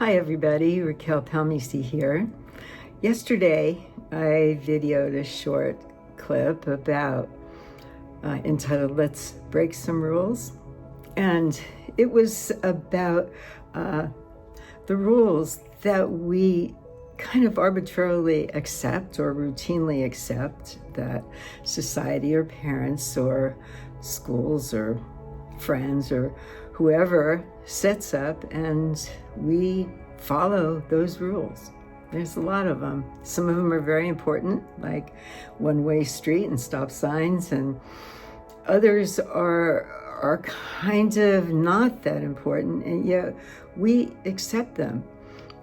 Hi everybody, Racquel Palmese here. Yesterday I videoed a short clip about entitled Let's Break Some Rules, and it was about the rules that we kind of arbitrarily accept or routinely accept that society or parents or schools or friends or whoever sets up, and we follow those rules. There's a lot of them. Some of them are very important, like one-way street and stop signs, and others are kind of not that important, and yet we accept them,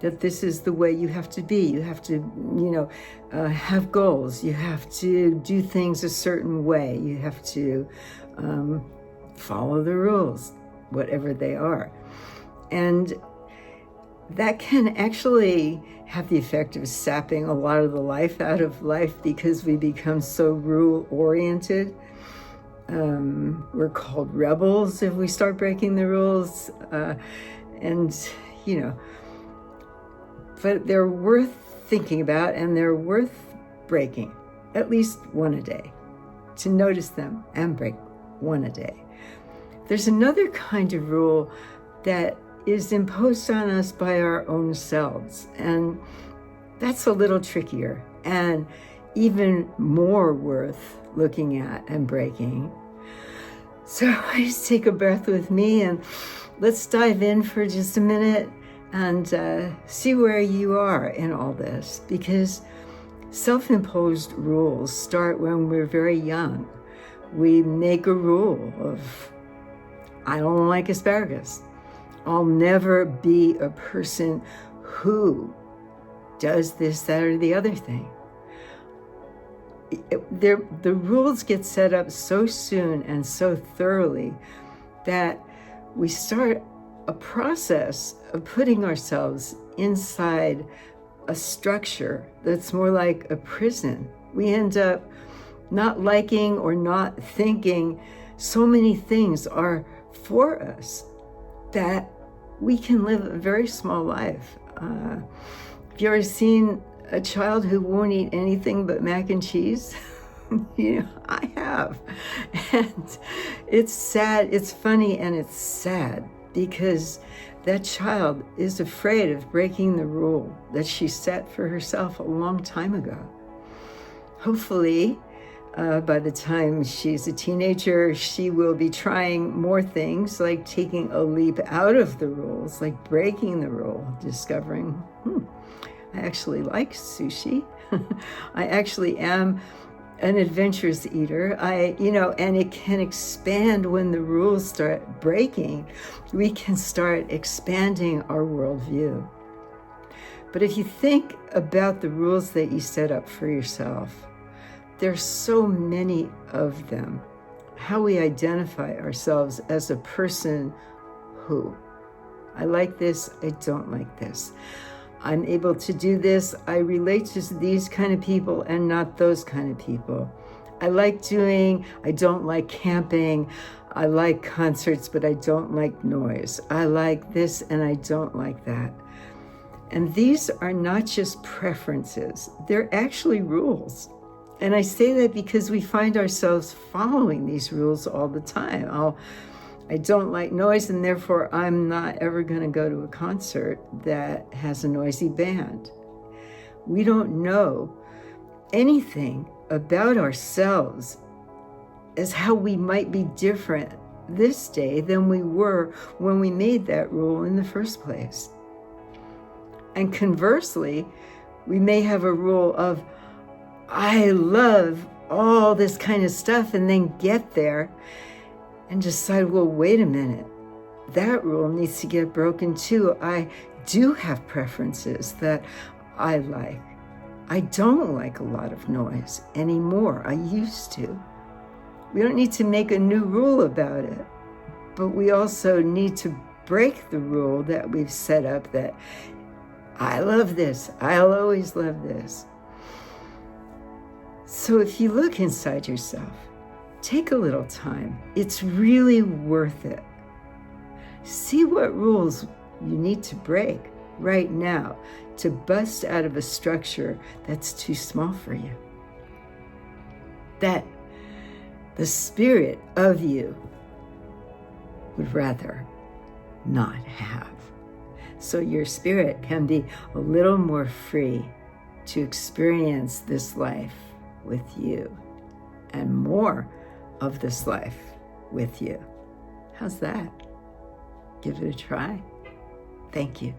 that this is the way you have to be. You have to, have goals. You have to do things a certain way. You have to follow the rules, whatever they are. And that can actually have the effect of sapping a lot of the life out of life because we become so rule-oriented. We're called rebels if we start breaking the rules. But they're worth thinking about, and they're worth breaking, at least one a day, to notice them and break one a day. There's another kind of rule that is imposed on us by our own selves, and that's a little trickier and even more worth looking at and breaking. So just take a breath with me and let's dive in for just a minute and see where you are in all this, because self-imposed rules start when we're very young. We make a rule of, I don't like asparagus. I'll never be a person who does this, that, or the other thing. The rules get set up so soon and so thoroughly that we start a process of putting ourselves inside a structure that's more like a prison. We end up not liking or not thinking so many things are for us that we can live a very small life. Have you ever seen a child who won't eat anything but mac and cheese? I have. And it's sad, it's funny, and it's sad because that child is afraid of breaking the rule that she set for herself a long time ago. Hopefully, by the time she's a teenager, she will be trying more things, like taking a leap out of the rules, like breaking the rule, discovering, I actually like sushi. I actually am an adventurous eater. And it can expand when the rules start breaking. We can start expanding our worldview. But if you think about the rules that you set up for yourself, there's so many of them. How we identify ourselves as a person who, I like this, I don't like this. I'm able to do this, I relate to these kind of people and not those kind of people. I don't like camping. I like concerts, but I don't like noise. I like this and I don't like that. And these are not just preferences, they're actually rules. And I say that because we find ourselves following these rules all the time. I don't like noise, and therefore I'm not ever going to go to a concert that has a noisy band. We don't know anything about ourselves as how we might be different this day than we were when we made that rule in the first place. And conversely, we may have a rule of, I love all this kind of stuff, and then get there and decide, well, wait a minute, that rule needs to get broken too. I do have preferences that I like. I don't like a lot of noise anymore. I used to. We don't need to make a new rule about it, but we also need to break the rule that we've set up that I love this, I'll always love this. So if you look inside yourself, take a little time. It's really worth it. See what rules you need to break right now to bust out of a structure that's too small for you, that the spirit of you would rather not have. So your spirit can be a little more free to experience this life with you and more of this life with you. How's that? Give it a try. Thank you.